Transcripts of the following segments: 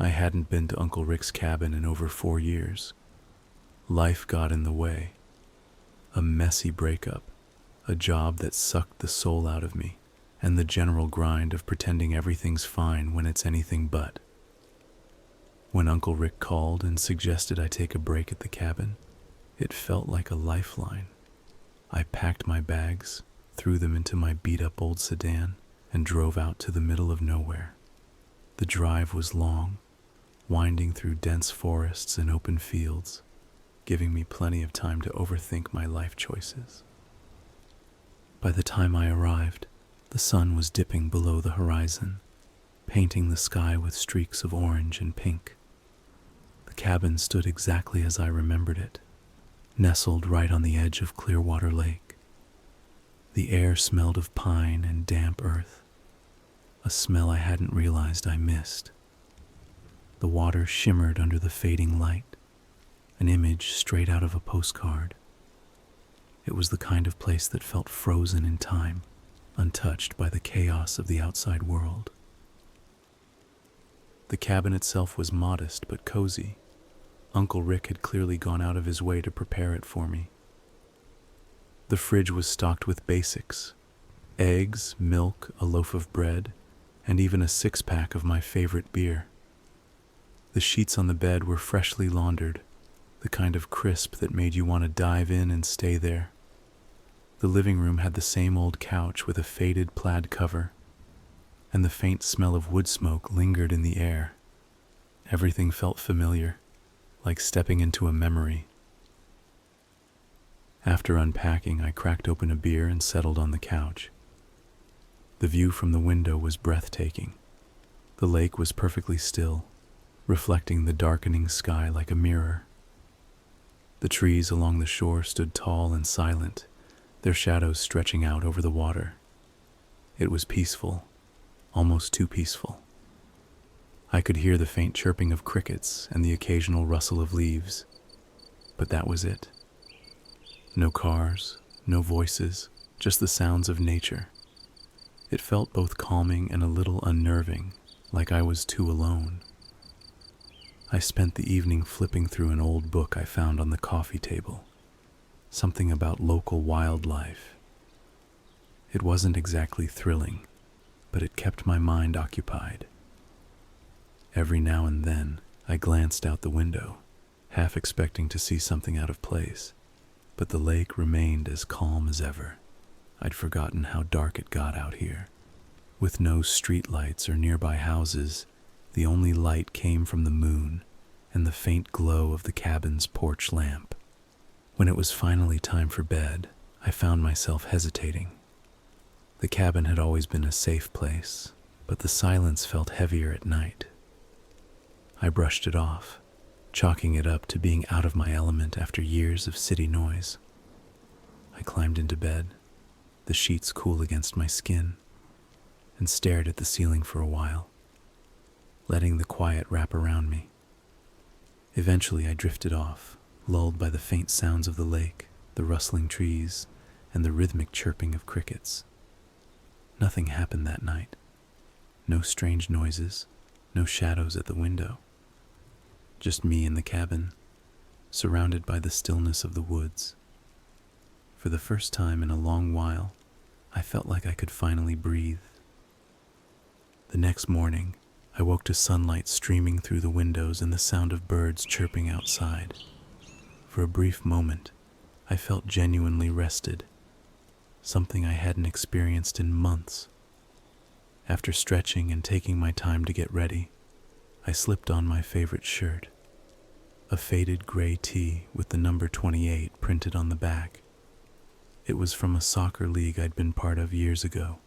I hadn't been to Uncle Rick's cabin in over 4 years. Life got in the way. A messy breakup, a job that sucked the soul out of me, and the general grind of pretending everything's fine when it's anything but. When Uncle Rick called and suggested I take a break at the cabin, it felt like a lifeline. I packed my bags, threw them into my beat-up old sedan, and drove out to the middle of nowhere. The drive was long, winding through dense forests and open fields, giving me plenty of time to overthink my life choices. By the time I arrived, the sun was dipping below the horizon, painting the sky with streaks of orange and pink. The cabin stood exactly as I remembered it, nestled right on the edge of Clearwater Lake. The air smelled of pine and damp earth, a smell I hadn't realized I missed. The water shimmered under the fading light, an image straight out of a postcard. It was the kind of place that felt frozen in time, untouched by the chaos of the outside world. The cabin itself was modest but cozy. Uncle Rick had clearly gone out of his way to prepare it for me. The fridge was stocked with basics: eggs, milk, a loaf of bread, and even a six-pack of my favorite beer. The sheets on the bed were freshly laundered, the kind of crisp that made you want to dive in and stay there. The living room had the same old couch with a faded plaid cover, and the faint smell of wood smoke lingered in the air. Everything felt familiar, like stepping into a memory. After unpacking, I cracked open a beer and settled on the couch. The view from the window was breathtaking. The lake was perfectly still, reflecting the darkening sky like a mirror. The trees along the shore stood tall and silent, their shadows stretching out over the water. It was peaceful, almost too peaceful. I could hear the faint chirping of crickets and the occasional rustle of leaves, but that was it. No cars, no voices, just the sounds of nature. It felt both calming and a little unnerving, like I was too alone. I spent the evening flipping through an old book I found on the coffee table, something about local wildlife. It wasn't exactly thrilling, but it kept my mind occupied. Every now and then, I glanced out the window, half expecting to see something out of place, but the lake remained as calm as ever. I'd forgotten how dark it got out here. With no street lights or nearby houses, the only light came from the moon and the faint glow of the cabin's porch lamp. When it was finally time for bed, I found myself hesitating. The cabin had always been a safe place, but the silence felt heavier at night. I brushed it off, chalking it up to being out of my element after years of city noise. I climbed into bed, the sheets cool against my skin, and stared at the ceiling for a while, letting the quiet wrap around me. Eventually I drifted off, lulled by the faint sounds of the lake, the rustling trees, and the rhythmic chirping of crickets. Nothing happened that night. No strange noises, no shadows at the window. Just me in the cabin, surrounded by the stillness of the woods. For the first time in a long while, I felt like I could finally breathe. The next morning, I woke to sunlight streaming through the windows and the sound of birds chirping outside. For a brief moment, I felt genuinely rested, something I hadn't experienced in months. After stretching and taking my time to get ready, I slipped on my favorite shirt, a faded gray tee with the number 28 printed on the back. It was from a soccer league I'd been part of years ago,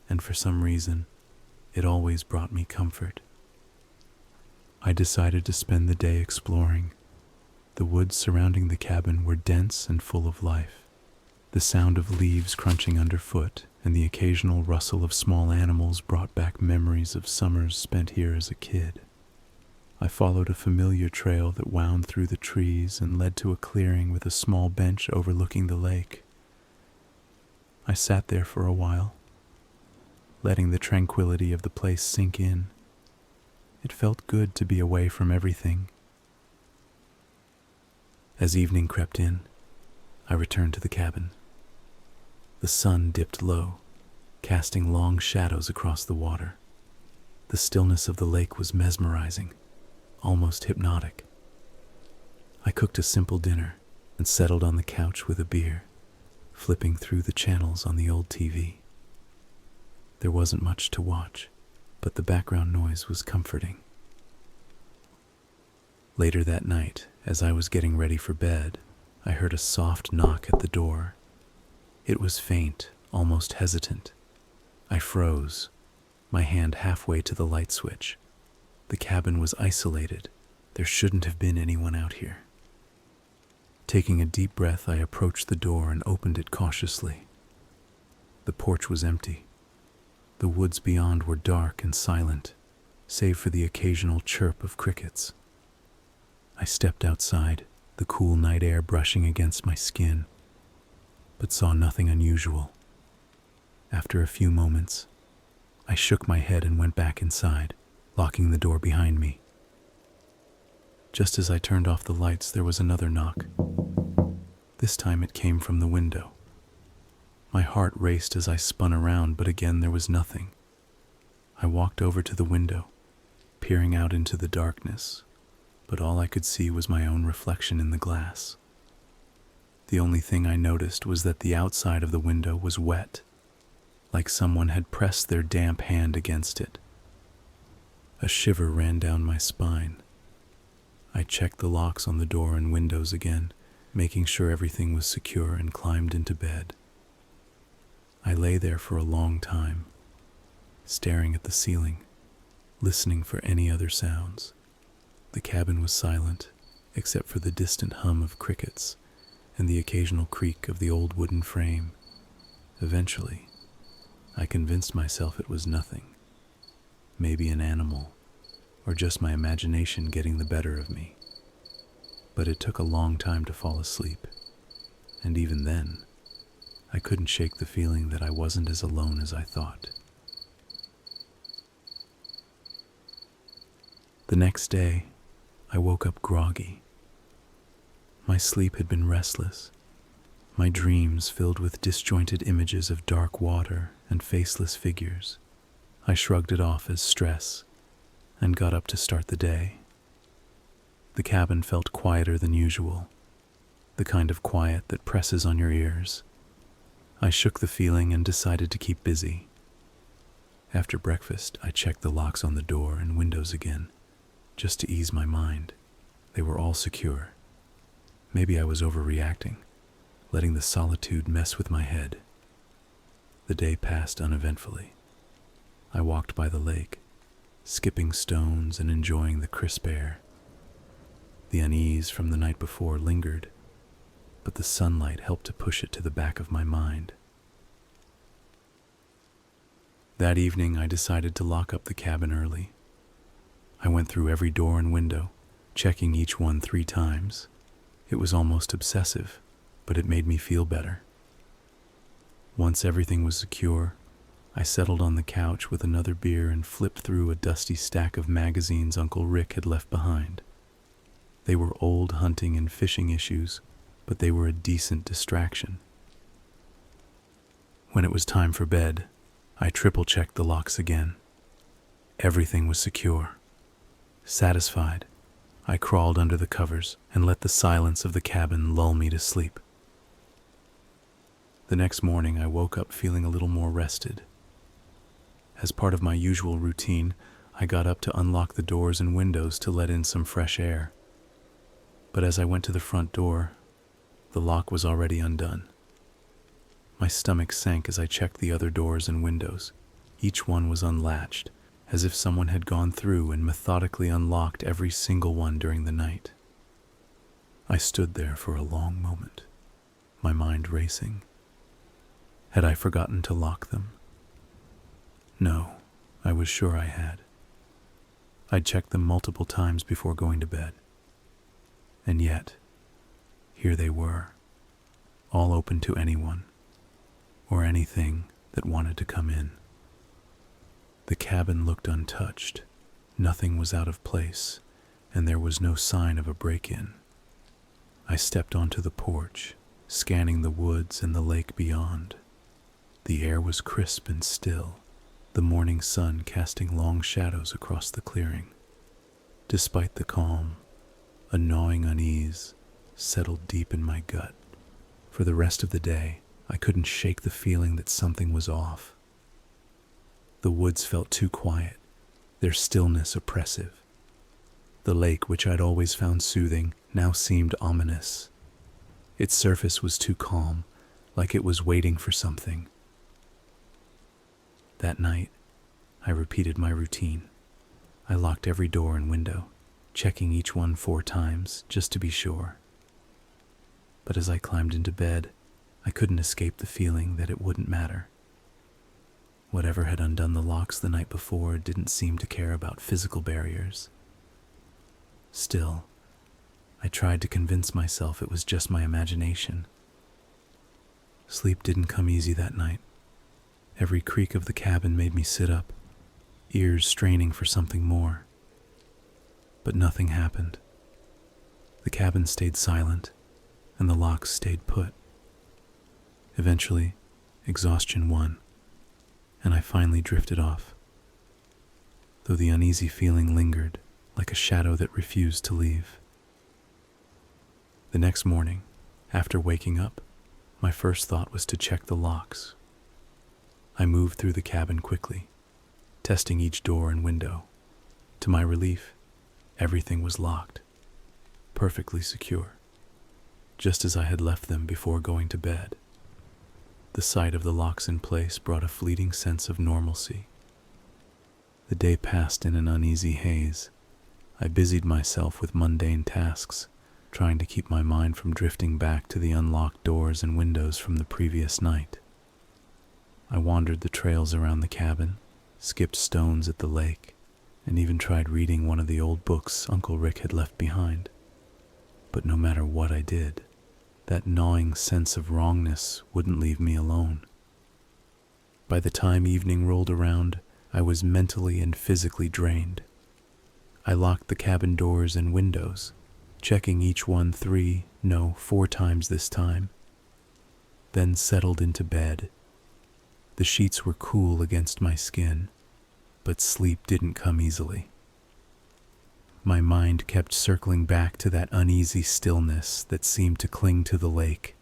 and for some reason, it always brought me comfort. I decided to spend the day exploring. The woods surrounding the cabin were dense and full of life. The sound of leaves crunching underfoot and the occasional rustle of small animals brought back memories of summers spent here as a kid. I followed a familiar trail that wound through the trees and led to a clearing with a small bench overlooking the lake. I sat there for a while, letting the tranquility of the place sink in. It felt good to be away from everything. As evening crept in, I returned to the cabin. The sun dipped low, casting long shadows across the water. The stillness of the lake was mesmerizing, almost hypnotic. I cooked a simple dinner and settled on the couch with a beer, flipping through the channels on the old TV. There wasn't much to watch, but the background noise was comforting. Later that night, as I was getting ready for bed, I heard a soft knock at the door. It was faint, almost hesitant. I froze, my hand halfway to the light switch. The cabin was isolated. There shouldn't have been anyone out here. Taking a deep breath, I approached the door and opened it cautiously. The porch was empty. The woods beyond were dark and silent, save for the occasional chirp of crickets. I stepped outside, the cool night air brushing against my skin, but saw nothing unusual. After a few moments, I shook my head and went back inside, locking the door behind me. Just as I turned off the lights, there was another knock. This time it came from the window. My heart raced as I spun around, but again there was nothing. I walked over to the window, peering out into the darkness, but all I could see was my own reflection in the glass. The only thing I noticed was that the outside of the window was wet, like someone had pressed their damp hand against it. A shiver ran down my spine. I checked the locks on the door and windows again, making sure everything was secure, and climbed into bed. I lay there for a long time, staring at the ceiling, listening for any other sounds. The cabin was silent, except for the distant hum of crickets and the occasional creak of the old wooden frame. Eventually, I convinced myself it was nothing. Maybe an animal, or just my imagination getting the better of me. But it took a long time to fall asleep, and even then, I couldn't shake the feeling that I wasn't as alone as I thought. The next day, I woke up groggy. My sleep had been restless, my dreams filled with disjointed images of dark water and faceless figures. I shrugged it off as stress and got up to start the day. The cabin felt quieter than usual, the kind of quiet that presses on your ears. I shook the feeling and decided to keep busy. After breakfast, I checked the locks on the door and windows again, just to ease my mind. They were all secure. Maybe I was overreacting, letting the solitude mess with my head. The day passed uneventfully. I walked by the lake, skipping stones and enjoying the crisp air. The unease from the night before lingered, but the sunlight helped to push it to the back of my mind. That evening, I decided to lock up the cabin early. I went through every door and window, checking each one 3 times. It was almost obsessive, but it made me feel better. Once everything was secure, I settled on the couch with another beer and flipped through a dusty stack of magazines Uncle Rick had left behind. They were old hunting and fishing issues, but they were a decent distraction. When it was time for bed, I triple-checked the locks again. Everything was secure. Satisfied, I crawled under the covers and let the silence of the cabin lull me to sleep. The next morning, I woke up feeling a little more rested. As part of my usual routine, I got up to unlock the doors and windows to let in some fresh air. But as I went to the front door, the lock was already undone. My stomach sank as I checked the other doors and windows. Each one was unlatched, as if someone had gone through and methodically unlocked every single one during the night. I stood there for a long moment, my mind racing. Had I forgotten to lock them? No, I was sure I had. I'd checked them multiple times before going to bed. And yet, here they were, all open to anyone, or anything that wanted to come in. The cabin looked untouched, Nothing was out of place, and there was no sign of a break-in. I stepped onto the porch, scanning the woods and the lake beyond. The air was crisp and still, the morning sun casting long shadows across the clearing. Despite the calm, a gnawing unease settled deep in my gut. For the rest of the day, I couldn't shake the feeling that something was off. The woods felt too quiet, their stillness oppressive. The lake, which I'd always found soothing, now seemed ominous. Its surface was too calm, like it was waiting for something. That night, I repeated my routine. I locked every door and window, checking each one 4 times, just to be sure. But as I climbed into bed, I couldn't escape the feeling that it wouldn't matter. Whatever had undone the locks the night before didn't seem to care about physical barriers. Still, I tried to convince myself it was just my imagination. Sleep didn't come easy that night. Every creak of the cabin made me sit up, ears straining for something more. But nothing happened. The cabin stayed silent, and the locks stayed put. Eventually, exhaustion won, and I finally drifted off, though the uneasy feeling lingered like a shadow that refused to leave. The next morning, after waking up, my first thought was to check the locks. I moved through the cabin quickly, testing each door and window. To my relief, everything was locked, perfectly secure, just as I had left them before going to bed. The sight of the locks in place brought a fleeting sense of normalcy. The day passed in an uneasy haze. I busied myself with mundane tasks, trying to keep my mind from drifting back to the unlocked doors and windows from the previous night. I wandered the trails around the cabin, skipped stones at the lake, and even tried reading one of the old books Uncle Rick had left behind. But no matter what I did, that gnawing sense of wrongness wouldn't leave me alone. By the time evening rolled around, I was mentally and physically drained. I locked the cabin doors and windows, checking each one 4 times this time, then settled into bed. The sheets were cool against my skin, but sleep didn't come easily. My mind kept circling back to that uneasy stillness that seemed to cling to the lake.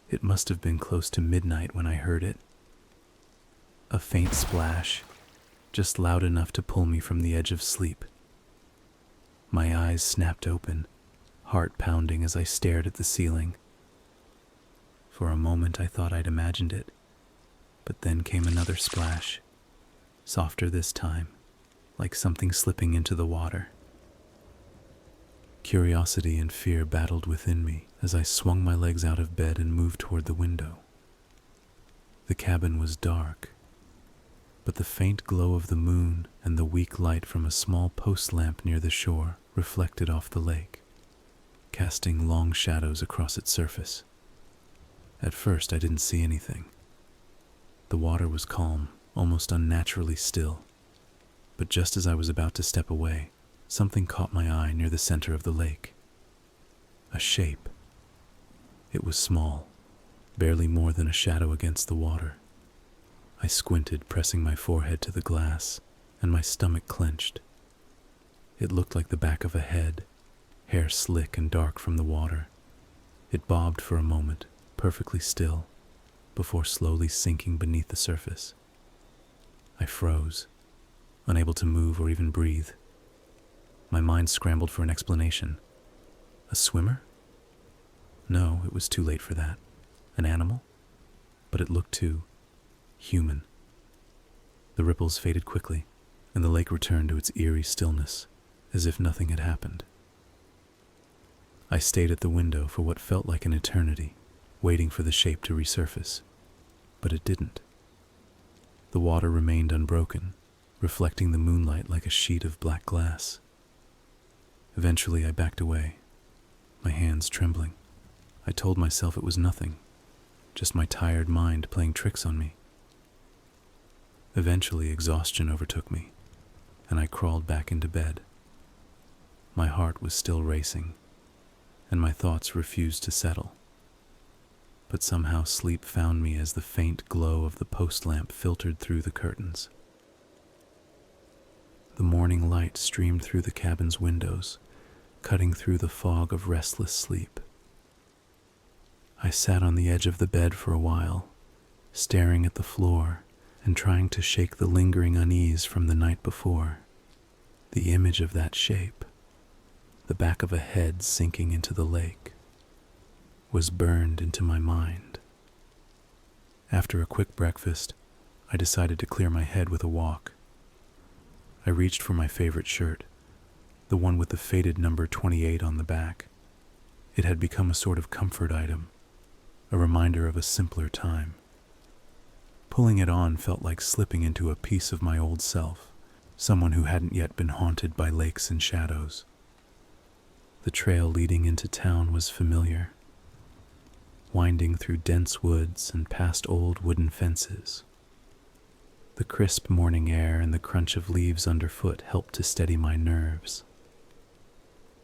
It must have been close to midnight when I heard it. A faint splash, just loud enough to pull me from the edge of sleep. My eyes snapped open, heart pounding as I stared at the ceiling. For a moment I thought I'd imagined it, but then came another splash, softer this time, like something slipping into the water. Curiosity and fear battled within me as I swung my legs out of bed and moved toward the window. The cabin was dark, but the faint glow of the moon and the weak light from a small post lamp near the shore reflected off the lake, casting long shadows across its surface. At first I didn't see anything. The water was calm, almost unnaturally still. But just as I was about to step away, something caught my eye near the center of the lake. A shape. It was small, barely more than a shadow against the water. I squinted, pressing my forehead to the glass, and my stomach clenched. It looked like the back of a head, hair slick and dark from the water. It bobbed for a moment, perfectly still, before slowly sinking beneath the surface. I froze, unable to move or even breathe. My mind scrambled for an explanation. A swimmer? No, it was too late for that. An animal? But it looked too human. The ripples faded quickly, and the lake returned to its eerie stillness, as if nothing had happened. I stayed at the window for what felt like an eternity, waiting for the shape to resurface. But it didn't. The water remained unbroken, reflecting the moonlight like a sheet of black glass. Eventually I backed away, my hands trembling. I told myself it was nothing, just my tired mind playing tricks on me. Eventually exhaustion overtook me. and I crawled back into bed. My heart was still racing, and my thoughts refused to settle. But somehow sleep found me as the faint glow of the post lamp filtered through the curtains. The morning light streamed through the cabin's windows, cutting through the fog of restless sleep. I sat on the edge of the bed for a while, staring at the floor and trying to shake the lingering unease from the night before. The image of that shape, the back of a head sinking into the lake, was burned into my mind. After a quick breakfast, I decided to clear my head with a walk. I reached for my favorite shirt, the one with the faded number 28 on the back. It had become a sort of comfort item, a reminder of a simpler time. Pulling it on felt like slipping into a piece of my old self, someone who hadn't yet been haunted by lakes and shadows. The trail leading into town was familiar, winding through dense woods and past old wooden fences. The crisp morning air and the crunch of leaves underfoot helped to steady my nerves.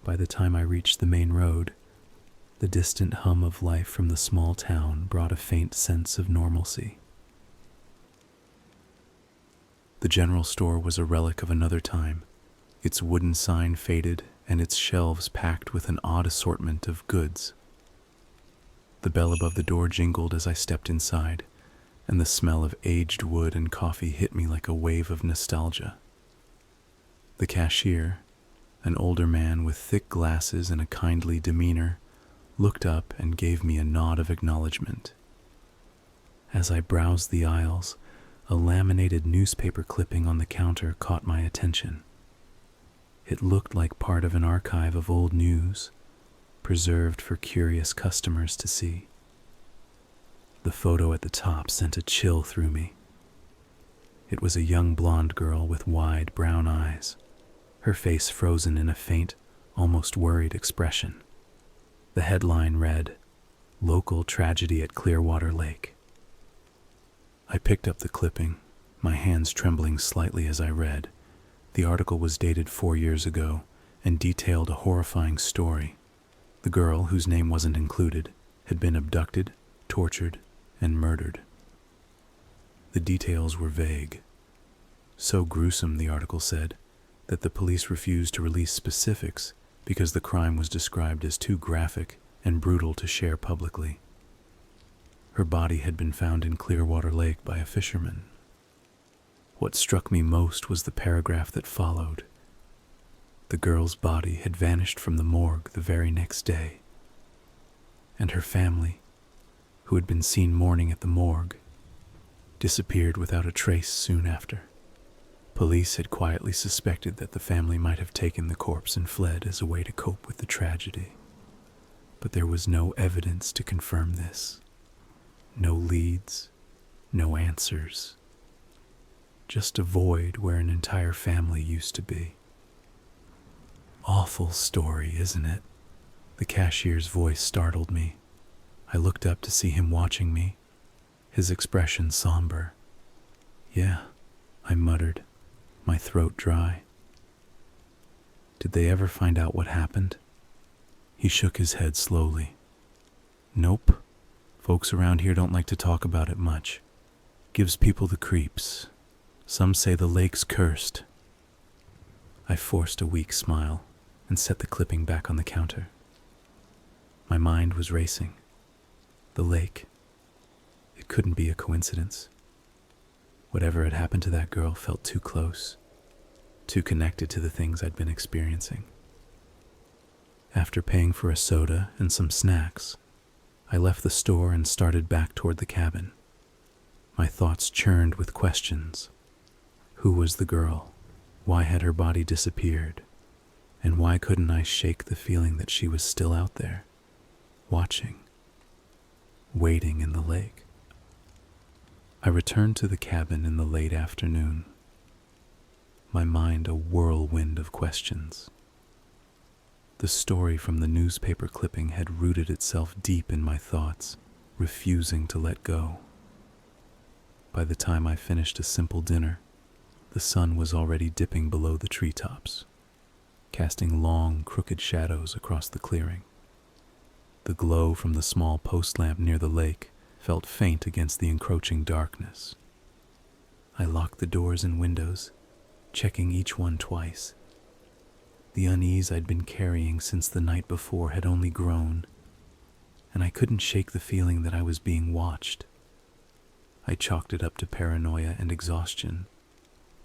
By the time I reached the main road, the distant hum of life from the small town brought a faint sense of normalcy. The general store was a relic of another time, its wooden sign faded and its shelves packed with an odd assortment of goods. The bell above the door jingled as I stepped inside, and the smell of aged wood and coffee hit me like a wave of nostalgia. The cashier, an older man with thick glasses and a kindly demeanor, looked up and gave me a nod of acknowledgement. As I browsed the aisles, a laminated newspaper clipping on the counter caught my attention. It looked like part of an archive of old news, preserved for curious customers to see. The photo at the top sent a chill through me. It was a young blonde girl with wide brown eyes, her face frozen in a faint, almost worried expression. The headline read, "Local Tragedy at Clearwater Lake." I picked up the clipping, my hands trembling slightly as I read. The article was dated 4 years ago and detailed a horrifying story. The girl, whose name wasn't included, had been abducted, tortured, and murdered. The details were vague. So gruesome, the article said, that the police refused to release specifics because the crime was described as too graphic and brutal to share publicly. Her body had been found in Clearwater Lake by a fisherman. What struck me most was the paragraph that followed. The girl's body had vanished from the morgue the very next day, and her family, who had been seen mourning at the morgue, disappeared without a trace soon after. Police had quietly suspected that the family might have taken the corpse and fled as a way to cope with the tragedy, but there was no evidence to confirm this. No leads, no answers. Just a void where an entire family used to be. Awful story, isn't it? The cashier's voice startled me. I looked up to see him watching me, his expression somber. "Yeah," I muttered, my throat dry. "Did they ever find out what happened?" He shook his head slowly. "Nope. Folks around here don't like to talk about it much. Gives people the creeps. Some say the lake's cursed." I forced a weak smile and set the clipping back on the counter. My mind was racing. The lake. It couldn't be a coincidence. Whatever had happened to that girl felt too close, too connected to the things I'd been experiencing. After paying for a soda and some snacks, I left the store and started back toward the cabin. My thoughts churned with questions. Who was the girl? Why had her body disappeared? And why couldn't I shake the feeling that she was still out there, watching, waiting in the lake? I returned to the cabin in the late afternoon, my mind a whirlwind of questions. The story from the newspaper clipping had rooted itself deep in my thoughts, refusing to let go. By the time I finished a simple dinner, The sun was already dipping below the treetops, casting long, crooked shadows across the clearing. The glow from the small post lamp near the lake felt faint against the encroaching darkness. I locked the doors and windows, checking each one twice. The unease I'd been carrying since the night before had only grown, and I couldn't shake the feeling that I was being watched. I chalked it up to paranoia and exhaustion,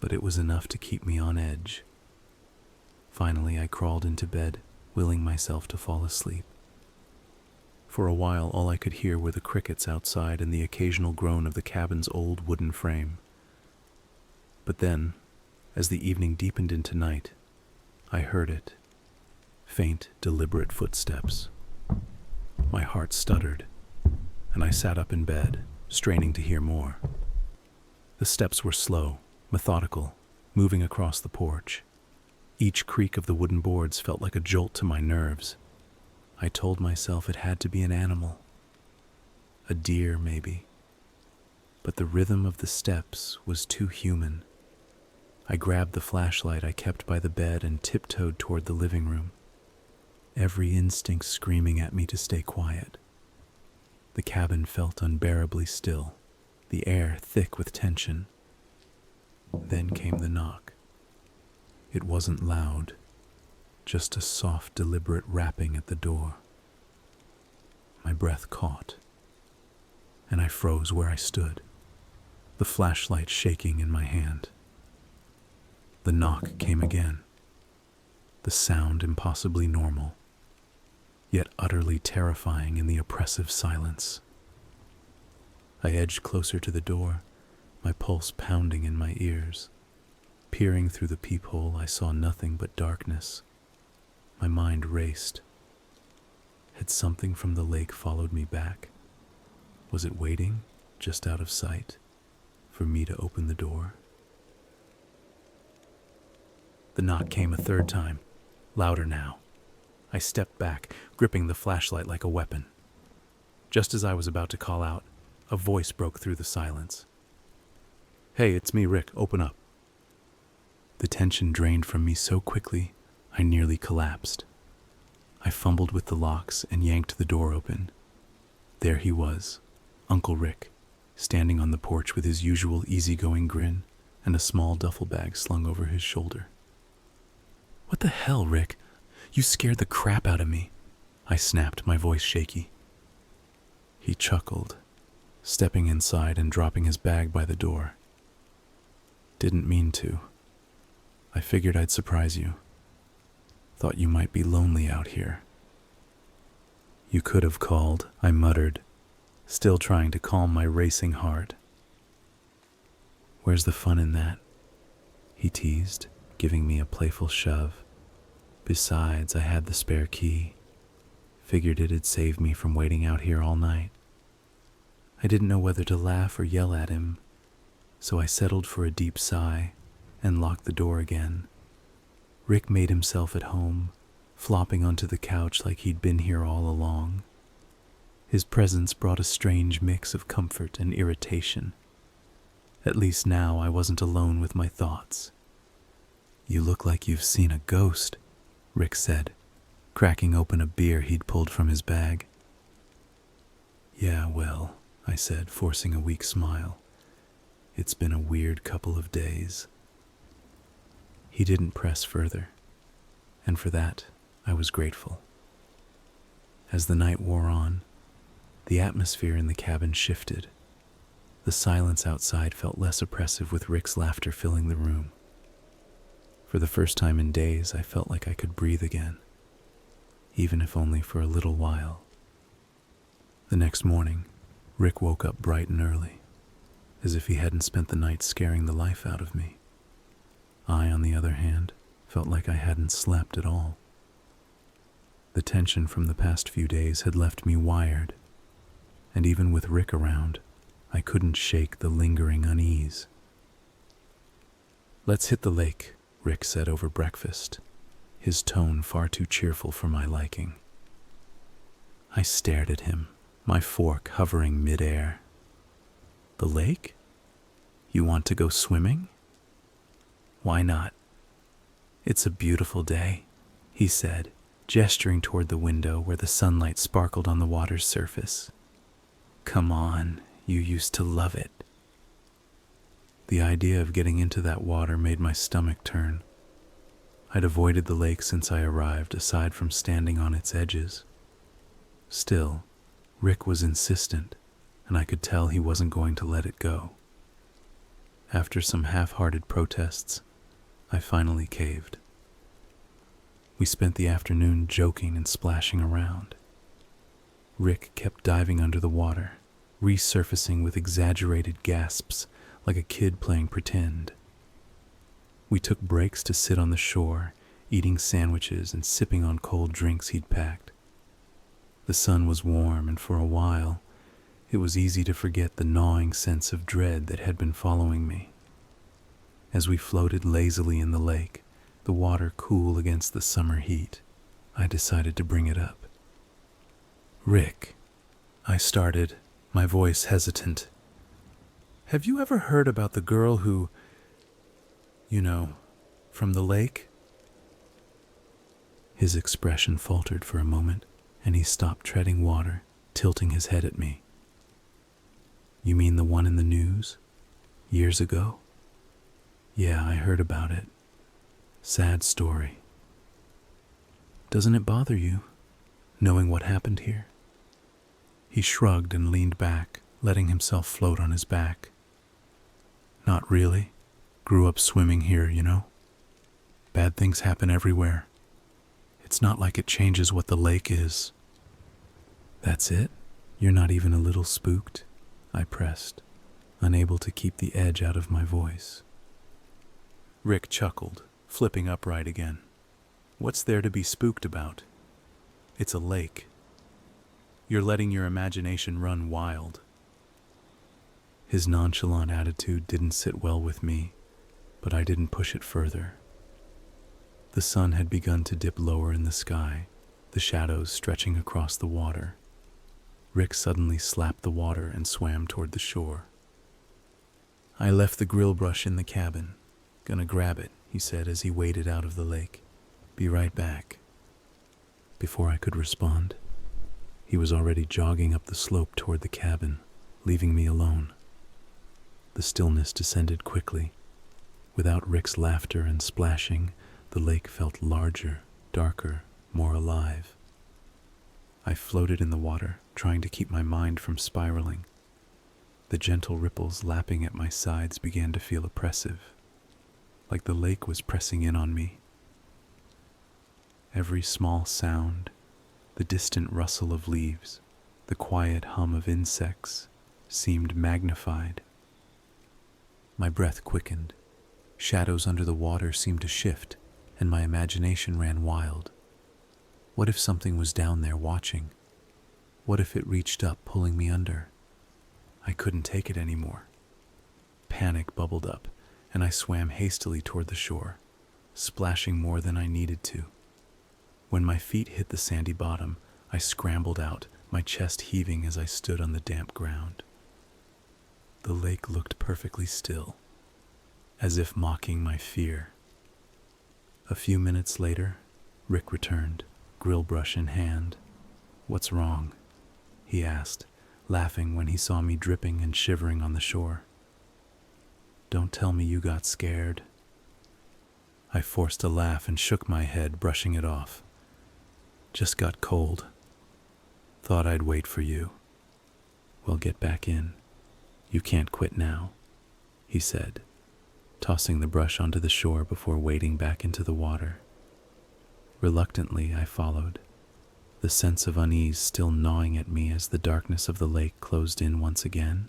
but it was enough to keep me on edge. Finally, I crawled into bed, willing myself to fall asleep. For a while, all I could hear were the crickets outside and the occasional groan of the cabin's old wooden frame. But then, as the evening deepened into night, I heard it. Faint, deliberate footsteps. My heart stuttered, and I sat up in bed, straining to hear more. The steps were slow, methodical, moving across the porch. Each creak of the wooden boards felt like a jolt to my nerves. I told myself it had to be an animal. A deer, maybe. But the rhythm of the steps was too human. I grabbed the flashlight I kept by the bed and tiptoed toward the living room, every instinct screaming at me to stay quiet. The cabin felt unbearably still, the air thick with tension. Then came the knock. It wasn't loud, just a soft, deliberate rapping at the door. My breath caught, and I froze where I stood, the flashlight shaking in my hand. The knock came again, the sound impossibly normal, yet utterly terrifying in the oppressive silence. I edged closer to the door, my pulse pounding in my ears. Peering through the peephole, I saw nothing but darkness. My mind raced. Had something from the lake followed me back? Was it waiting, just out of sight, for me to open the door? The knock came a third time, louder now. I stepped back, gripping the flashlight like a weapon. Just as I was about to call out, a voice broke through the silence. "Hey, it's me, Rick. Open up." The tension drained from me so quickly, I nearly collapsed. I fumbled with the locks and yanked the door open. There he was, Uncle Rick, standing on the porch with his usual easygoing grin and a small duffel bag slung over his shoulder. "What the hell, Rick? You scared the crap out of me," I snapped, my voice shaky. He chuckled, stepping inside and dropping his bag by the door. "Didn't mean to. I figured I'd surprise you. Thought you might be lonely out here." "You could have called," I muttered, still trying to calm my racing heart. "Where's the fun in that?" he teased, giving me a playful shove. "Besides, I had the spare key. Figured it'd save me from waiting out here all night." I didn't know whether to laugh or yell at him, so I settled for a deep sigh and locked the door again. Rick made himself at home, flopping onto the couch like he'd been here all along. His presence brought a strange mix of comfort and irritation. At least now I wasn't alone with my thoughts. "You look like you've seen a ghost," Rick said, cracking open a beer he'd pulled from his bag. "Yeah, well," I said, forcing a weak smile. "It's been a weird couple of days." He didn't press further, and for that I was grateful. As the night wore on, the atmosphere in the cabin shifted. The silence outside felt less oppressive with Rick's laughter filling the room. For the first time in days, I felt like I could breathe again, even if only for a little while. The next morning, Rick woke up bright and early, as if he hadn't spent the night scaring the life out of me. I, on the other hand, felt like I hadn't slept at all. The tension from the past few days had left me wired, and even with Rick around, I couldn't shake the lingering unease. "Let's hit the lake," Rick said over breakfast, his tone far too cheerful for my liking. I stared at him, my fork hovering mid-air. "The lake? You want to go swimming?" Why not? It's a beautiful day, he said, gesturing toward the window where the sunlight sparkled on the water's surface. Come on, you used to love it. The idea of getting into that water made my stomach turn. I'd avoided the lake since I arrived, aside from standing on its edges. Still, Rick was insistent, and I could tell he wasn't going to let it go. After some half-hearted protests, I finally caved. We spent the afternoon joking and splashing around. Rick kept diving under the water, resurfacing with exaggerated gasps like a kid playing pretend. We took breaks to sit on the shore, eating sandwiches and sipping on cold drinks he'd packed. The sun was warm, and for a while, it was easy to forget the gnawing sense of dread that had been following me. As we floated lazily in the lake, the water cool against the summer heat, I decided to bring it up. Rick, I started, my voice hesitant. Have you ever heard about the girl who, from the lake? His expression faltered for a moment, and he stopped treading water, tilting his head at me. You mean the one in the news? Years ago? Yeah, I heard about it. Sad story. Doesn't it bother you, knowing what happened here? He shrugged and leaned back, letting himself float on his back. Not really. Grew up swimming here, Bad things happen everywhere. It's not like it changes what the lake is. That's it? You're not even a little spooked? I pressed, unable to keep the edge out of my voice. Rick chuckled, flipping upright again. What's there to be spooked about? It's a lake. You're letting your imagination run wild. His nonchalant attitude didn't sit well with me, but I didn't push it further. The sun had begun to dip lower in the sky, the shadows stretching across the water. Rick suddenly slapped the water and swam toward the shore. I left the grill brush in the cabin. Gonna grab it, he said as he waded out of the lake. Be right back. Before I could respond, he was already jogging up the slope toward the cabin, leaving me alone. The stillness descended quickly. Without Rick's laughter and splashing, the lake felt larger, darker, more alive. I floated in the water, trying to keep my mind from spiraling. The gentle ripples lapping at my sides began to feel oppressive, like the lake was pressing in on me. Every small sound, the distant rustle of leaves, the quiet hum of insects, seemed magnified. My breath quickened. Shadows under the water seemed to shift, and my imagination ran wild. What if something was down there watching? What if it reached up, pulling me under? I couldn't take it anymore. Panic bubbled up, and I swam hastily toward the shore, splashing more than I needed to. When my feet hit the sandy bottom, I scrambled out, my chest heaving as I stood on the damp ground. The lake looked perfectly still, as if mocking my fear. A few minutes later, Rick returned, grill brush in hand. What's wrong? He asked, laughing when he saw me dripping and shivering on the shore. Don't tell me you got scared. I forced a laugh and shook my head, brushing it off. Just got cold. Thought I'd wait for you. Well, get back in. You can't quit now, he said, tossing the brush onto the shore before wading back into the water. Reluctantly, I followed, the sense of unease still gnawing at me as the darkness of the lake closed in once again.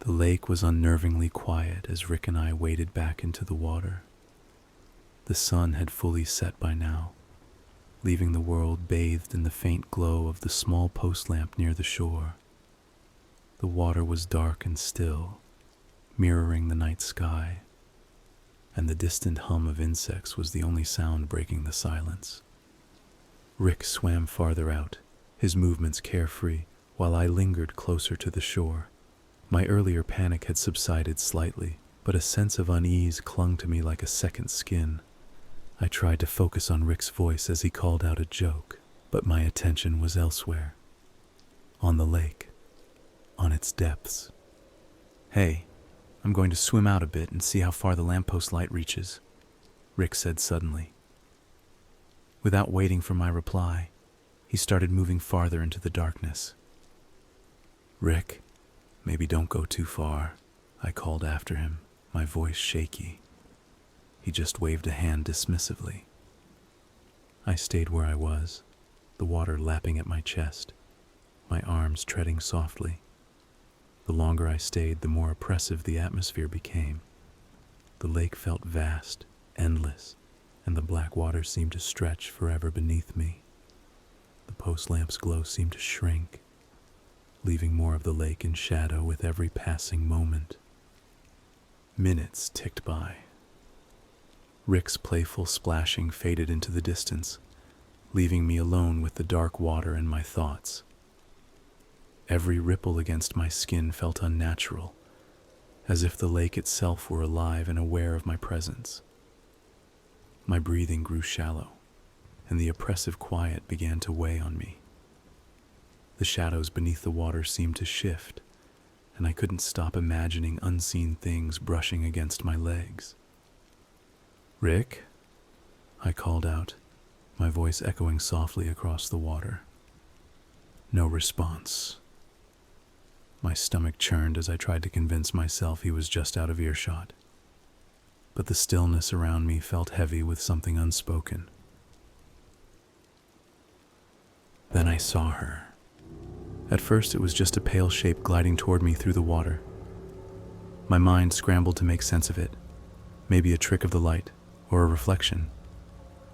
The lake was unnervingly quiet as Rick and I waded back into the water. The sun had fully set by now, leaving the world bathed in the faint glow of the small post lamp near the shore. The water was dark and still, mirroring the night sky, and the distant hum of insects was the only sound breaking the silence. Rick swam farther out, his movements carefree, while I lingered closer to the shore. My earlier panic had subsided slightly, but a sense of unease clung to me like a second skin. I tried to focus on Rick's voice as he called out a joke, but my attention was elsewhere. On the lake, on its depths. "Hey, I'm going to swim out a bit and see how far the lamppost light reaches," Rick said suddenly. Without waiting for my reply, he started moving farther into the darkness. "Rick, maybe don't go too far," I called after him, my voice shaky. He just waved a hand dismissively. I stayed where I was, the water lapping at my chest, my arms treading softly. The longer I stayed, the more oppressive the atmosphere became. The lake felt vast, endless, and the black water seemed to stretch forever beneath me. The post lamp's glow seemed to shrink, leaving more of the lake in shadow with every passing moment. Minutes ticked by. Rick's playful splashing faded into the distance, leaving me alone with the dark water and my thoughts. Every ripple against my skin felt unnatural, as if the lake itself were alive and aware of my presence. My breathing grew shallow, and the oppressive quiet began to weigh on me. The shadows beneath the water seemed to shift, and I couldn't stop imagining unseen things brushing against my legs. "Rick?" I called out, my voice echoing softly across the water. No response. My stomach churned as I tried to convince myself he was just out of earshot. But the stillness around me felt heavy with something unspoken. Then I saw her. At first it was just a pale shape gliding toward me through the water. My mind scrambled to make sense of it, maybe a trick of the light or a reflection.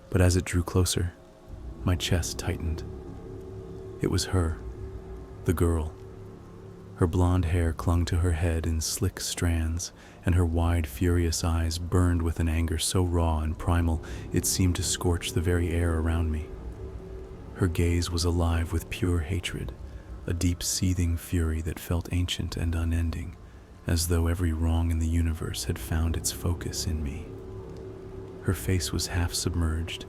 But as it drew closer, my chest tightened. It was her, the girl. Her blonde hair clung to her head in slick strands, and her wide, furious eyes burned with an anger so raw and primal it seemed to scorch the very air around me. Her gaze was alive with pure hatred, a deep seething fury that felt ancient and unending, as though every wrong in the universe had found its focus in me. Her face was half submerged,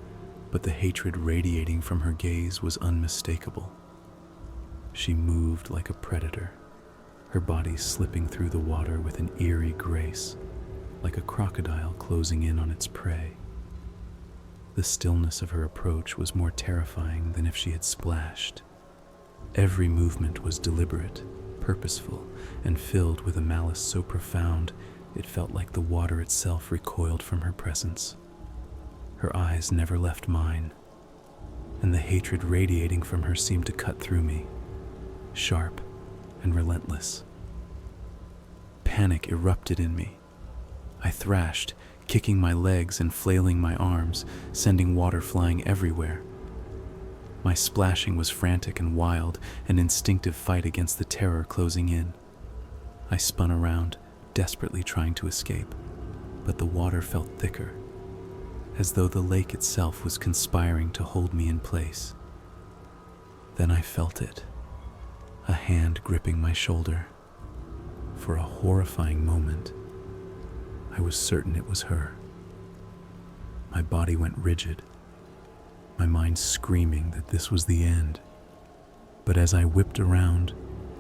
but the hatred radiating from her gaze was unmistakable. She moved like a predator, her body slipping through the water with an eerie grace, like a crocodile closing in on its prey. The stillness of her approach was more terrifying than if she had splashed. Every movement was deliberate, purposeful, and filled with a malice so profound it felt like the water itself recoiled from her presence. Her eyes never left mine, and the hatred radiating from her seemed to cut through me, sharp and relentless. Panic erupted in me. I thrashed, kicking my legs and flailing my arms, sending water flying everywhere. My splashing was frantic and wild, an instinctive fight against the terror closing in. I spun around, desperately trying to escape, but the water felt thicker, as though the lake itself was conspiring to hold me in place. Then I felt it, a hand gripping my shoulder. For a horrifying moment, I was certain it was her. My body went rigid, my mind screaming that this was the end. But as I whipped around,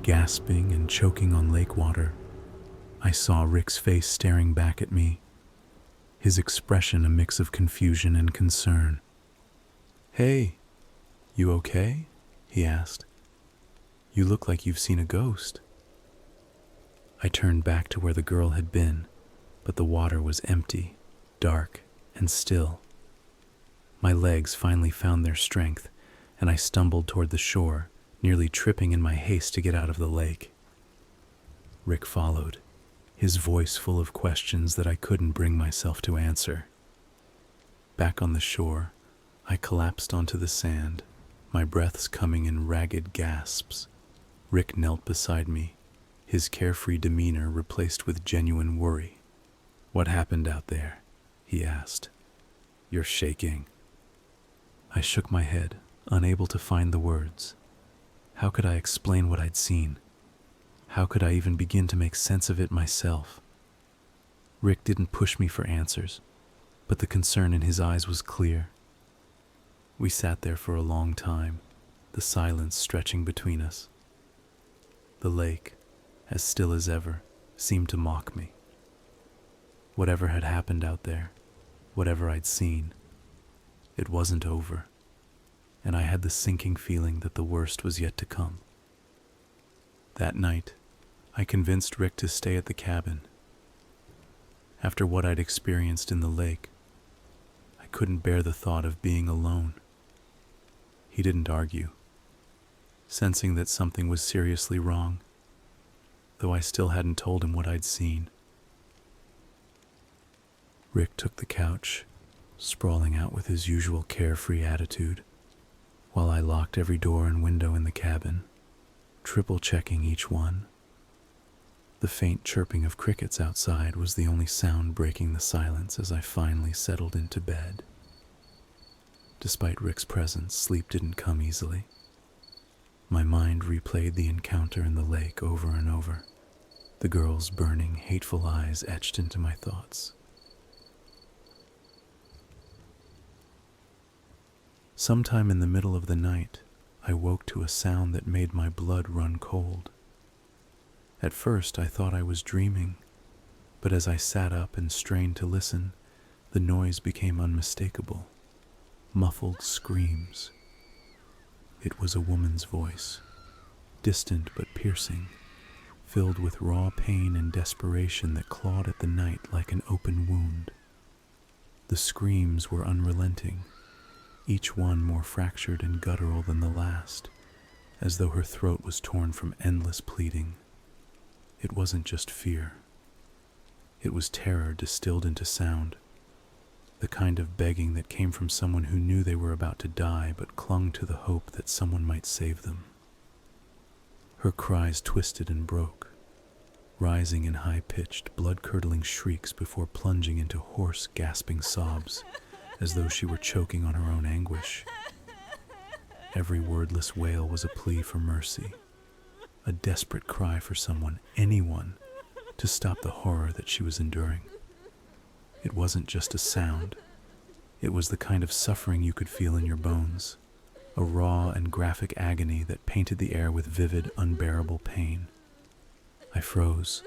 gasping and choking on lake water, I saw Rick's face staring back at me, his expression a mix of confusion and concern. "Hey, you okay?" he asked. "You look like you've seen a ghost." I turned back to where the girl had been, but the water was empty, dark, and still. My legs finally found their strength, and I stumbled toward the shore, nearly tripping in my haste to get out of the lake. Rick followed, his voice full of questions that I couldn't bring myself to answer. Back on the shore, I collapsed onto the sand, my breaths coming in ragged gasps. Rick knelt beside me, his carefree demeanor replaced with genuine worry. "What happened out there?" he asked. "You're shaking." I shook my head, unable to find the words. How could I explain what I'd seen? How could I even begin to make sense of it myself? Rick didn't push me for answers, but the concern in his eyes was clear. We sat there for a long time, the silence stretching between us. The lake, as still as ever, seemed to mock me. Whatever had happened out there, whatever I'd seen, it wasn't over, and I had the sinking feeling that the worst was yet to come. That night, I convinced Rick to stay at the cabin. After what I'd experienced in the lake, I couldn't bear the thought of being alone. He didn't argue, sensing that something was seriously wrong, though I still hadn't told him what I'd seen. Rick took the couch, sprawling out with his usual carefree attitude, while I locked every door and window in the cabin, triple-checking each one. The faint chirping of crickets outside was the only sound breaking the silence as I finally settled into bed. Despite Rick's presence, sleep didn't come easily. My mind replayed the encounter in the lake over and over, the girl's burning, hateful eyes etched into my thoughts. Sometime in the middle of the night, I woke to a sound that made my blood run cold. At first, I thought I was dreaming, but as I sat up and strained to listen, the noise became unmistakable. Muffled screams. It was a woman's voice, distant but piercing, filled with raw pain and desperation that clawed at the night like an open wound. The screams were unrelenting, each one more fractured and guttural than the last, as though her throat was torn from endless pleading. It wasn't just fear. It was terror distilled into sound, the kind of begging that came from someone who knew they were about to die but clung to the hope that someone might save them. Her cries twisted and broke, rising in high-pitched, blood-curdling shrieks before plunging into hoarse, gasping sobs, as though she were choking on her own anguish. Every wordless wail was a plea for mercy, a desperate cry for someone, anyone, to stop the horror that she was enduring. It wasn't just a sound. It was the kind of suffering you could feel in your bones, a raw and graphic agony that painted the air with vivid, unbearable pain. I froze,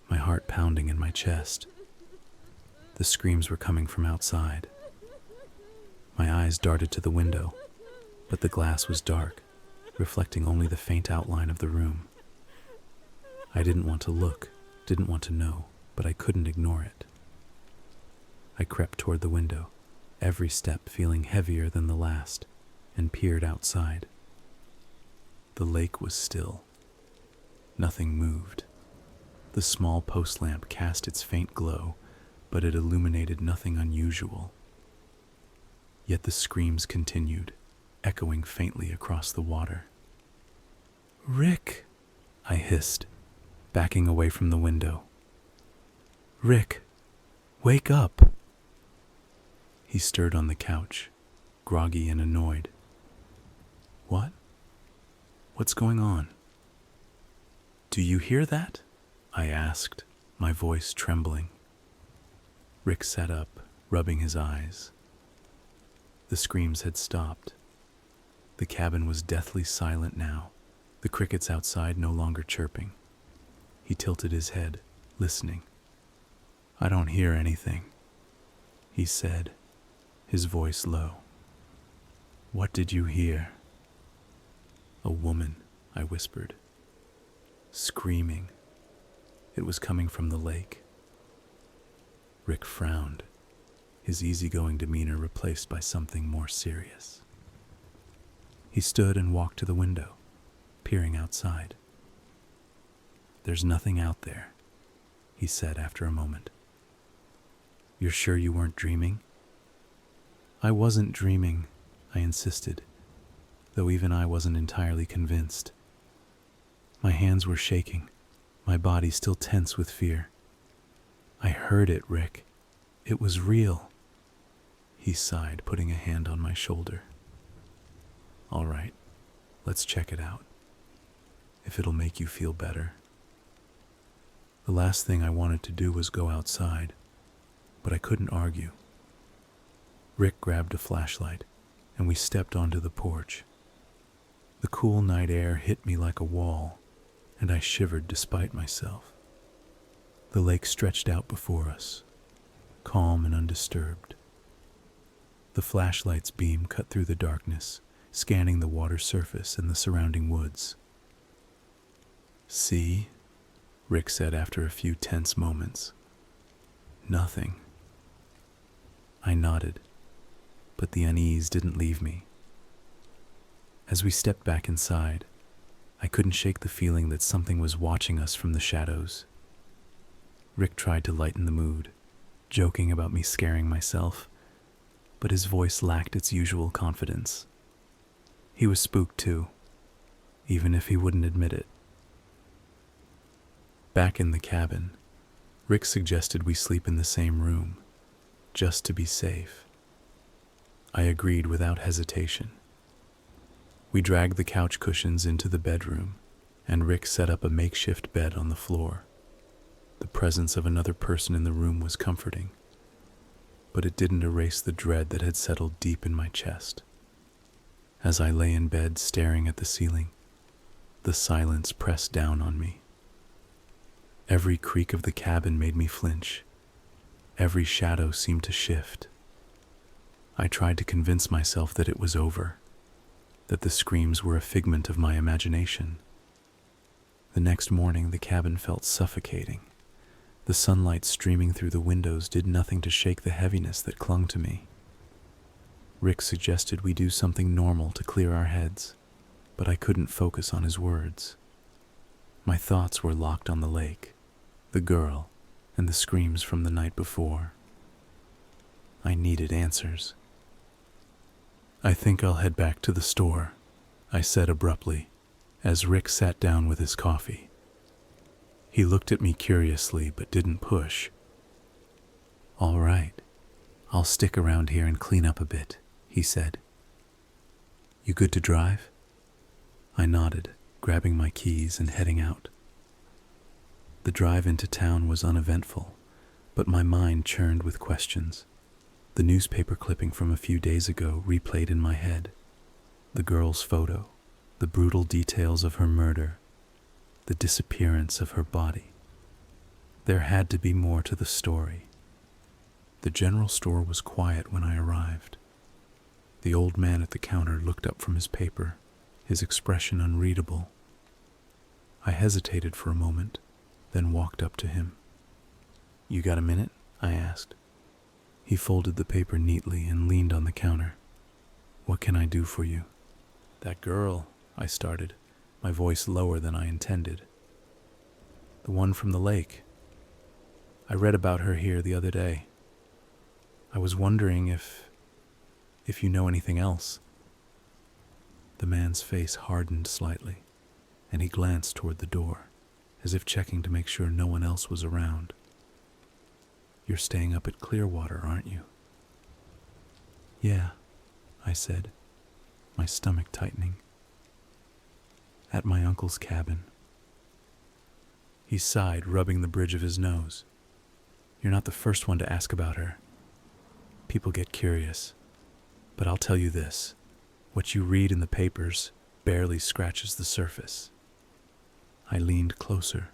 my heart pounding in my chest. The screams were coming from outside. My eyes darted to the window, but the glass was dark, reflecting only the faint outline of the room. I didn't want to look, didn't want to know, but I couldn't ignore it. I crept toward the window, every step feeling heavier than the last, and peered outside. The lake was still. Nothing moved. The small post lamp cast its faint glow, but it illuminated nothing unusual. Yet the screams continued, echoing faintly across the water. "Rick!" I hissed, backing away from the window. "Rick, wake up!" He stirred on the couch, groggy and annoyed. "What? What's going on?" "Do you hear that?" I asked, my voice trembling. Rick sat up, rubbing his eyes. The screams had stopped. The cabin was deathly silent now, the crickets outside no longer chirping. He tilted his head, listening. "I don't hear anything," he said, his voice low. "What did you hear?" "A woman," I whispered. "Screaming." It was coming from the lake. Rick frowned, his easygoing demeanor replaced by something more serious. He stood and walked to the window, peering outside. "There's nothing out there," he said after a moment. "You're sure you weren't dreaming?" "I wasn't dreaming," I insisted, though even I wasn't entirely convinced. My hands were shaking, my body still tense with fear. "I heard it, Rick. It was real." He sighed, putting a hand on my shoulder. "All right, let's check it out. If it'll make you feel better." The last thing I wanted to do was go outside, but I couldn't argue. Rick grabbed a flashlight, and we stepped onto the porch. The cool night air hit me like a wall, and I shivered despite myself. The lake stretched out before us, calm and undisturbed. The flashlight's beam cut through the darkness, scanning the water surface and the surrounding woods. "See?" Rick said after a few tense moments. "Nothing." I nodded, but the unease didn't leave me. As we stepped back inside, I couldn't shake the feeling that something was watching us from the shadows. Rick tried to lighten the mood, joking about me scaring myself, but his voice lacked its usual confidence. He was spooked too, even if he wouldn't admit it. Back in the cabin, Rick suggested we sleep in the same room, just to be safe. I agreed without hesitation. We dragged the couch cushions into the bedroom, and Rick set up a makeshift bed on the floor. The presence of another person in the room was comforting, but it didn't erase the dread that had settled deep in my chest. As I lay in bed staring at the ceiling, the silence pressed down on me. Every creak of the cabin made me flinch. Every shadow seemed to shift. I tried to convince myself that it was over, that the screams were a figment of my imagination. The next morning, the cabin felt suffocating. The sunlight streaming through the windows did nothing to shake the heaviness that clung to me. Rick suggested we do something normal to clear our heads, but I couldn't focus on his words. My thoughts were locked on the lake, the girl, and the screams from the night before. I needed answers. "I think I'll head back to the store," I said abruptly, as Rick sat down with his coffee. He looked at me curiously but didn't push. "All right, I'll stick around here and clean up a bit," he said. "You good to drive?" I nodded, grabbing my keys and heading out. The drive into town was uneventful, but my mind churned with questions. The newspaper clipping from a few days ago replayed in my head. The girl's photo, the brutal details of her murder, the disappearance of her body. There had to be more to the story. The general store was quiet when I arrived. The old man at the counter looked up from his paper, his expression unreadable. I hesitated for a moment, then walked up to him. "You got a minute?" I asked. He folded the paper neatly and leaned on the counter. "What can I do for you?" "That girl," I started, my voice lower than I intended. "The one from the lake. I read about her here the other day. I was wondering if you know anything else." The man's face hardened slightly, and he glanced toward the door, as if checking to make sure no one else was around. "You're staying up at Clearwater, aren't you?" "Yeah," I said, my stomach tightening. "At my uncle's cabin." He sighed, rubbing the bridge of his nose. "You're not the first one to ask about her. People get curious. But I'll tell you this, what you read in the papers barely scratches the surface." I leaned closer,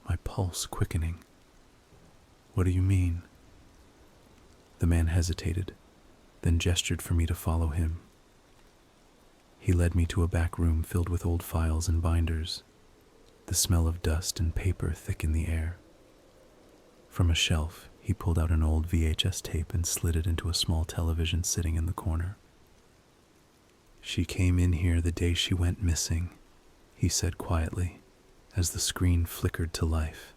my pulse quickening. "What do you mean?" The man hesitated, then gestured for me to follow him. He led me to a back room filled with old files and binders, the smell of dust and paper thick in the air. From a shelf, he pulled out an old VHS tape and slid it into a small television sitting in the corner. "She came in here the day she went missing," he said quietly, as the screen flickered to life.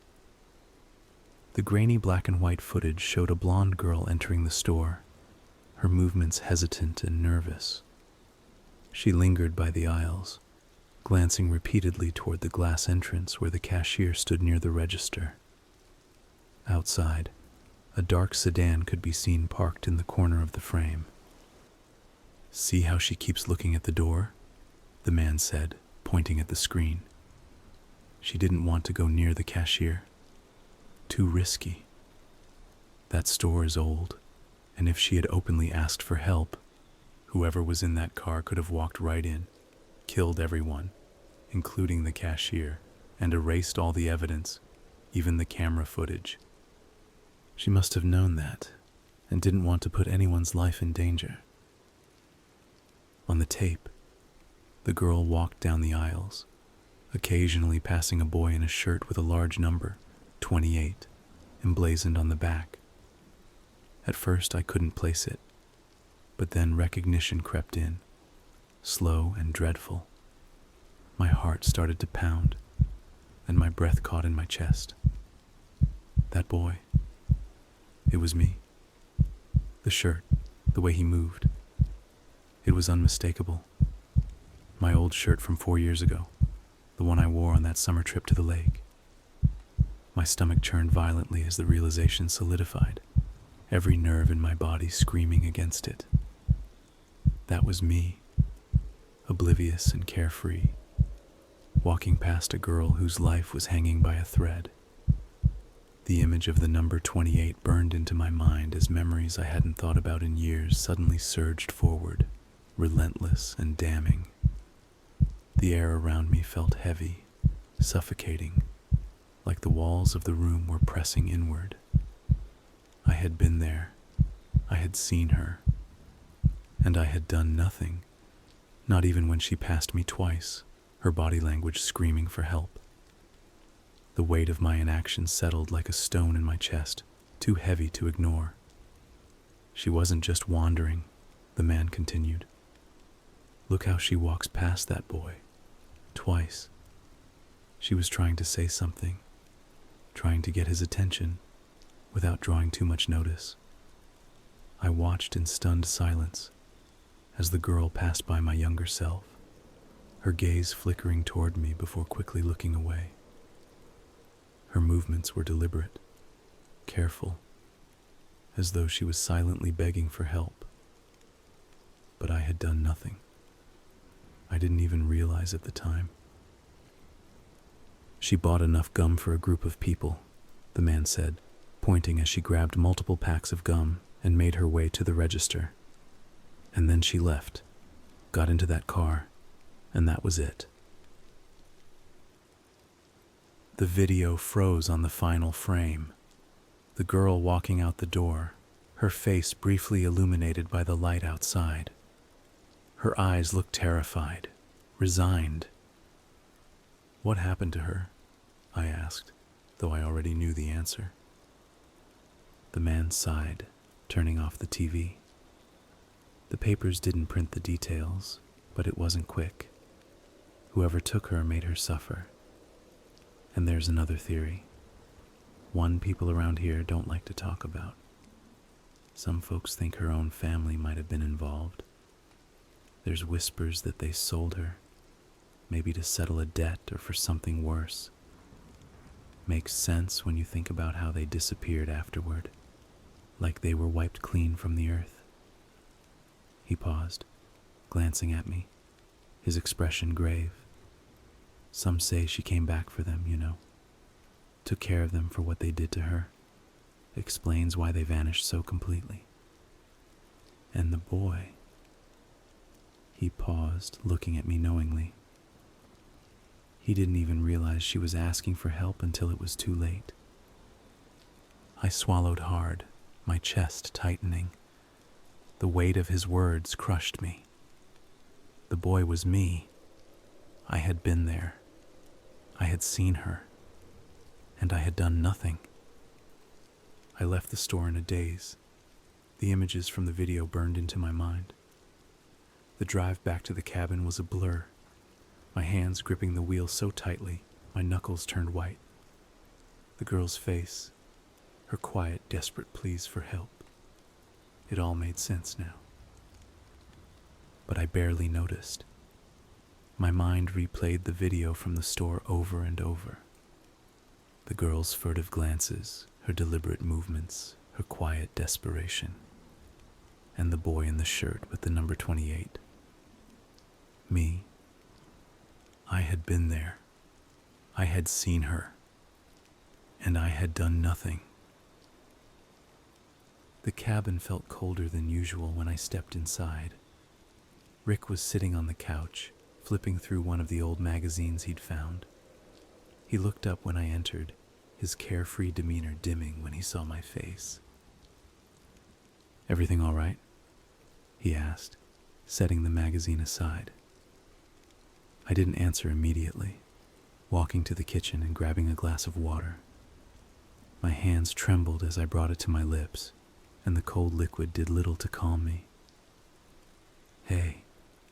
The grainy black and white footage showed a blonde girl entering the store, her movements hesitant and nervous. She lingered by the aisles, glancing repeatedly toward the glass entrance where the cashier stood near the register. Outside, a dark sedan could be seen parked in the corner of the frame. "See how she keeps looking at the door?" the man said, pointing at the screen. "She didn't want to go near the cashier. Too risky. That store is old, and if she had openly asked for help, whoever was in that car could have walked right in, killed everyone, including the cashier, and erased all the evidence, even the camera footage. She must have known that, and didn't want to put anyone's life in danger. On the tape, the girl walked down the aisles, occasionally passing a boy in a shirt with a large number, 28, emblazoned on the back. At first I couldn't place it, but then recognition crept in, slow and dreadful. My heart started to pound, and my breath caught in my chest. That boy. It was me. The shirt, the way he moved. It was unmistakable. My old shirt from 4 years ago, the one I wore on that summer trip to the lake. My stomach churned violently as the realization solidified, every nerve in my body screaming against it. That was me, oblivious and carefree, walking past a girl whose life was hanging by a thread. The image of the number 28 burned into my mind as memories I hadn't thought about in years suddenly surged forward, relentless and damning. The air around me felt heavy, suffocating, like the walls of the room were pressing inward. I had been there. I had seen her. And I had done nothing, not even when she passed me twice, her body language screaming for help. The weight of my inaction settled like a stone in my chest, too heavy to ignore. She wasn't just wandering, the man continued. Look how she walks past that boy. Twice. She was trying to say something, trying to get his attention, without drawing too much notice. I watched in stunned silence as the girl passed by my younger self, her gaze flickering toward me before quickly looking away. Her movements were deliberate, careful, as though she was silently begging for help. But I had done nothing. I didn't even realize at the time. She bought enough gum for a group of people, the man said, pointing as she grabbed multiple packs of gum and made her way to the register. And then she left, got into that car, and that was it. The video froze on the final frame. The girl walking out the door, her face briefly illuminated by the light outside. Her eyes looked terrified, resigned. What happened to her? I asked, though I already knew the answer. The man sighed, turning off the TV. The papers didn't print the details, but it wasn't quick. Whoever took her made her suffer. And there's another theory. One people around here don't like to talk about. Some folks think her own family might have been involved. There's whispers that they sold her, maybe to settle a debt or for something worse. Makes sense when you think about how they disappeared afterward, like they were wiped clean from the earth. He paused, glancing at me, his expression grave. Some say she came back for them, took care of them for what they did to her. Explains why they vanished so completely. And the boy. He paused, looking at me knowingly. He didn't even realize she was asking for help until it was too late. I swallowed hard, my chest tightening. The weight of his words crushed me. The boy was me. I had been there. I had seen her. And I had done nothing. I left the store in a daze. The images from the video burned into my mind. The drive back to the cabin was a blur, my hands gripping the wheel so tightly, my knuckles turned white. The girl's face, her quiet, desperate pleas for help. It all made sense now. But I barely noticed. My mind replayed the video from the store over and over. The girl's furtive glances, her deliberate movements, her quiet desperation. And the boy in the shirt with the number 28. Me. I had been there. I had seen her. and I had done nothing. The cabin felt colder than usual when I stepped inside. Rick was sitting on the couch, flipping through one of the old magazines he'd found. He looked up when I entered, his carefree demeanor dimming when he saw my face. "Everything all right?" he asked, setting the magazine aside. I didn't answer immediately, walking to the kitchen and grabbing a glass of water. My hands trembled as I brought it to my lips, and the cold liquid did little to calm me. "Hey,"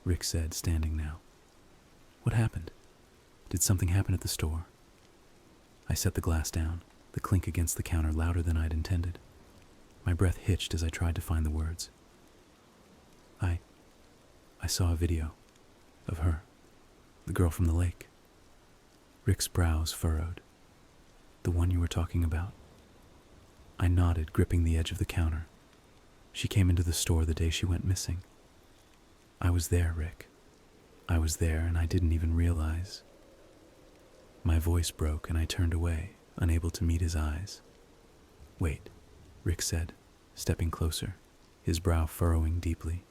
Rick said, standing now. "What happened? Did something happen at the store?" I set the glass down, the clink against the counter louder than I'd intended. My breath hitched as I tried to find the words. I saw a video of her, the girl from the lake." Rick's brows furrowed. "The one you were talking about?" I nodded, gripping the edge of the counter. "She came into the store the day she went missing." "I was there, Rick. I was there, and I didn't even realize." My voice broke and I turned away, unable to meet his eyes. "Wait," Rick said, stepping closer, his brow furrowing deeply.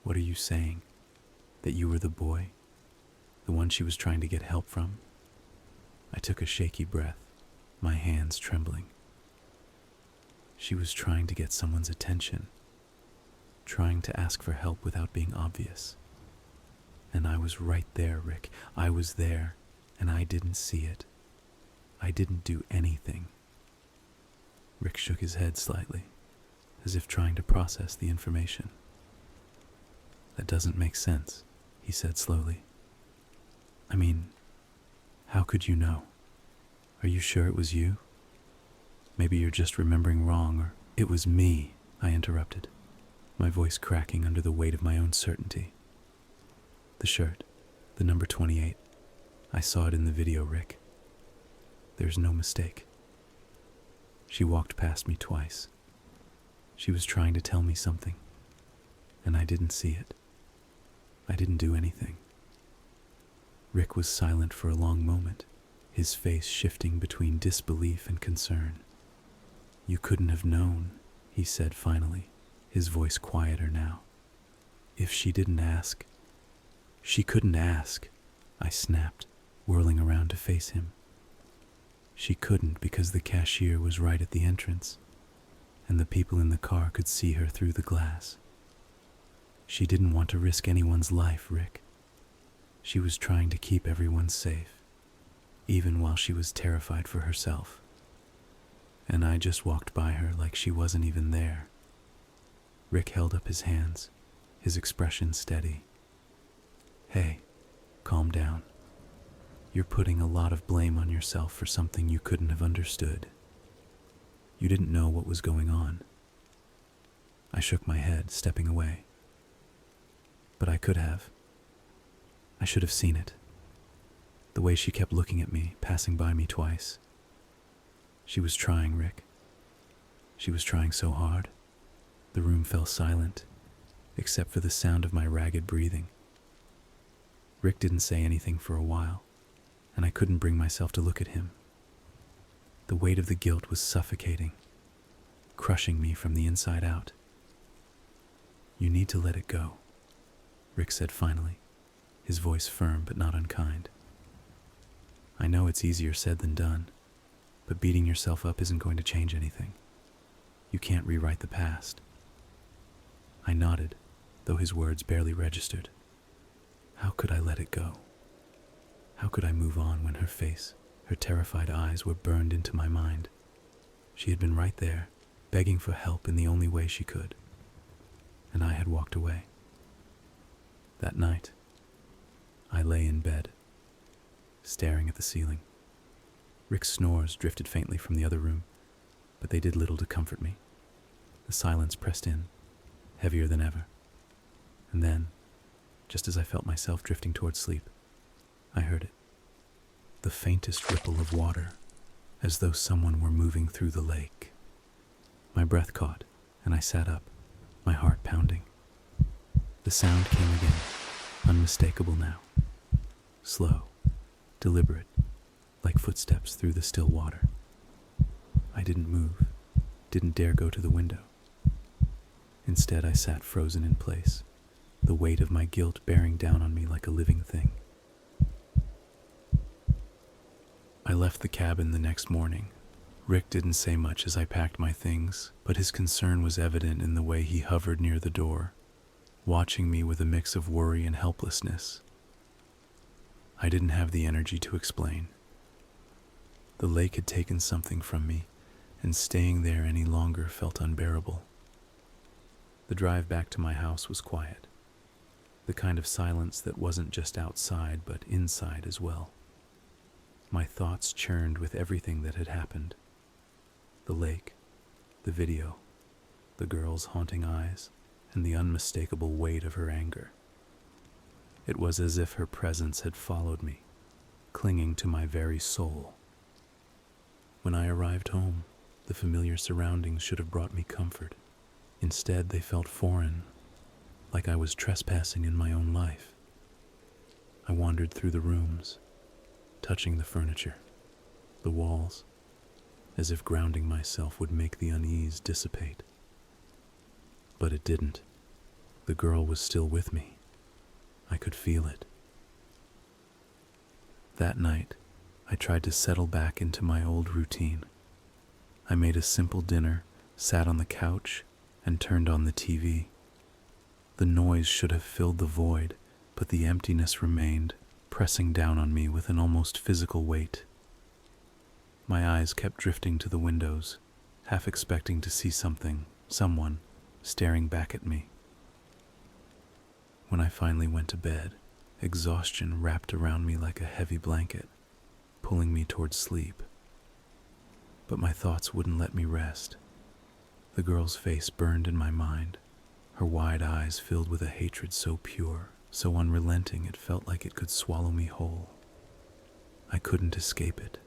"What are you saying? That you were the boy? The one she was trying to get help from?" I took a shaky breath, my hands trembling. She was trying to get someone's attention, trying to ask for help without being obvious. And I was right there, Rick. I was there, and I didn't see it. I didn't do anything. Rick shook his head slightly, as if trying to process the information. "That doesn't make sense," he said slowly. "I mean, how could you know? Are you sure it was you? Maybe you're just remembering wrong, or—" "It was me," I interrupted, my voice cracking under the weight of my own certainty. "The shirt, the number 28. I saw it in the video, Rick. There's no mistake." She walked past me twice. She was trying to tell me something, and I didn't see it. I didn't do anything. Rick was silent for a long moment, his face shifting between disbelief and concern. "You couldn't have known," he said finally, his voice quieter now. "If she didn't ask—" "She couldn't ask," I snapped, whirling around to face him. "She couldn't because the cashier was right at the entrance, and the people in the car could see her through the glass. She didn't want to risk anyone's life, Rick. She was trying to keep everyone safe, even while she was terrified for herself. And I just walked by her like she wasn't even there." Rick held up his hands, his expression steady. "Hey, calm down. You're putting a lot of blame on yourself for something you couldn't have understood. You didn't know what was going on." I shook my head, stepping away. "But I could have. I should have seen it. The way she kept looking at me, passing by me twice. She was trying, Rick. She was trying so hard." The room fell silent, except for the sound of my ragged breathing. Rick didn't say anything for a while, and I couldn't bring myself to look at him. The weight of the guilt was suffocating, crushing me from the inside out. "You need to let it go," Rick said finally, his voice firm but not unkind. "I know it's easier said than done, but beating yourself up isn't going to change anything. You can't rewrite the past." I nodded, though his words barely registered. How could I let it go? How could I move on when her face, her terrified eyes were burned into my mind? She had been right there, begging for help in the only way she could. And I had walked away. That night, I lay in bed, staring at the ceiling. Rick's snores drifted faintly from the other room, but they did little to comfort me. The silence pressed in, heavier than ever. And then, just as I felt myself drifting towards sleep, I heard it. The faintest ripple of water, as though someone were moving through the lake. My breath caught, and I sat up, my heart pounding. The sound came again, unmistakable now. Slow, deliberate, like footsteps through the still water. didn't move, didn't dare go to the window. Instead, I sat frozen in place, the weight of my guilt bearing down on me like a living thing. I left the cabin the next morning. Rick didn't say much as I packed my things, but his concern was evident in the way he hovered near the door, watching me with a mix of worry and helplessness. I didn't have the energy to explain. The lake had taken something from me, and staying there any longer felt unbearable. The drive back to my house was quiet, the kind of silence that wasn't just outside but inside as well. My thoughts churned with everything that had happened. The lake, the video, the girl's haunting eyes, and the unmistakable weight of her anger. It was as if her presence had followed me, clinging to my very soul. When I arrived home, the familiar surroundings should have brought me comfort. Instead, they felt foreign, like I was trespassing in my own life. I wandered through the rooms, touching the furniture, the walls, as if grounding myself would make the unease dissipate. But it didn't. The girl was still with me. I could feel it. That night, I tried to settle back into my old routine. I made a simple dinner, sat on the couch, and turned on the TV. The noise should have filled the void, but the emptiness remained, pressing down on me with an almost physical weight. My eyes kept drifting to the windows, half expecting to see someone, staring back at me. When I finally went to bed, exhaustion wrapped around me like a heavy blanket, pulling me towards sleep. But my thoughts wouldn't let me rest. The girl's face burned in my mind, her wide eyes filled with a hatred so pure, so unrelenting it felt like it could swallow me whole. I couldn't escape it.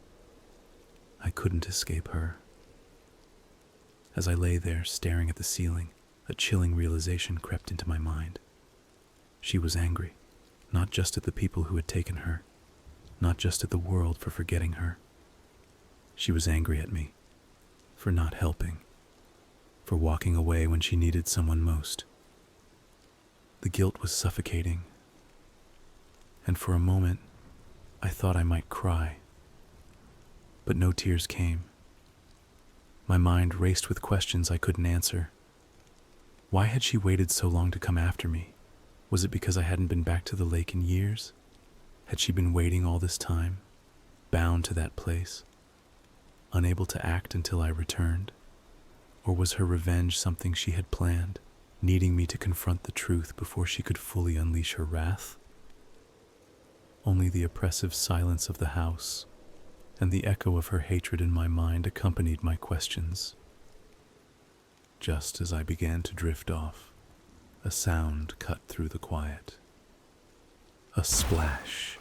I couldn't escape her. As I lay there staring at the ceiling, a chilling realization crept into my mind. She was angry, not just at the people who had taken her, not just at the world for forgetting her. She was angry at me, for not helping, for walking away when she needed someone most. The guilt was suffocating, and for a moment, I thought I might cry. But no tears came. My mind raced with questions I couldn't answer. Why had she waited so long to come after me? Was it because I hadn't been back to the lake in years? Had she been waiting all this time, bound to that place, unable to act until I returned? Or was her revenge something she had planned, needing me to confront the truth before she could fully unleash her wrath? Only the oppressive silence of the house and the echo of her hatred in my mind accompanied my questions. Just as I began to drift off, a sound cut through the quiet. A splash.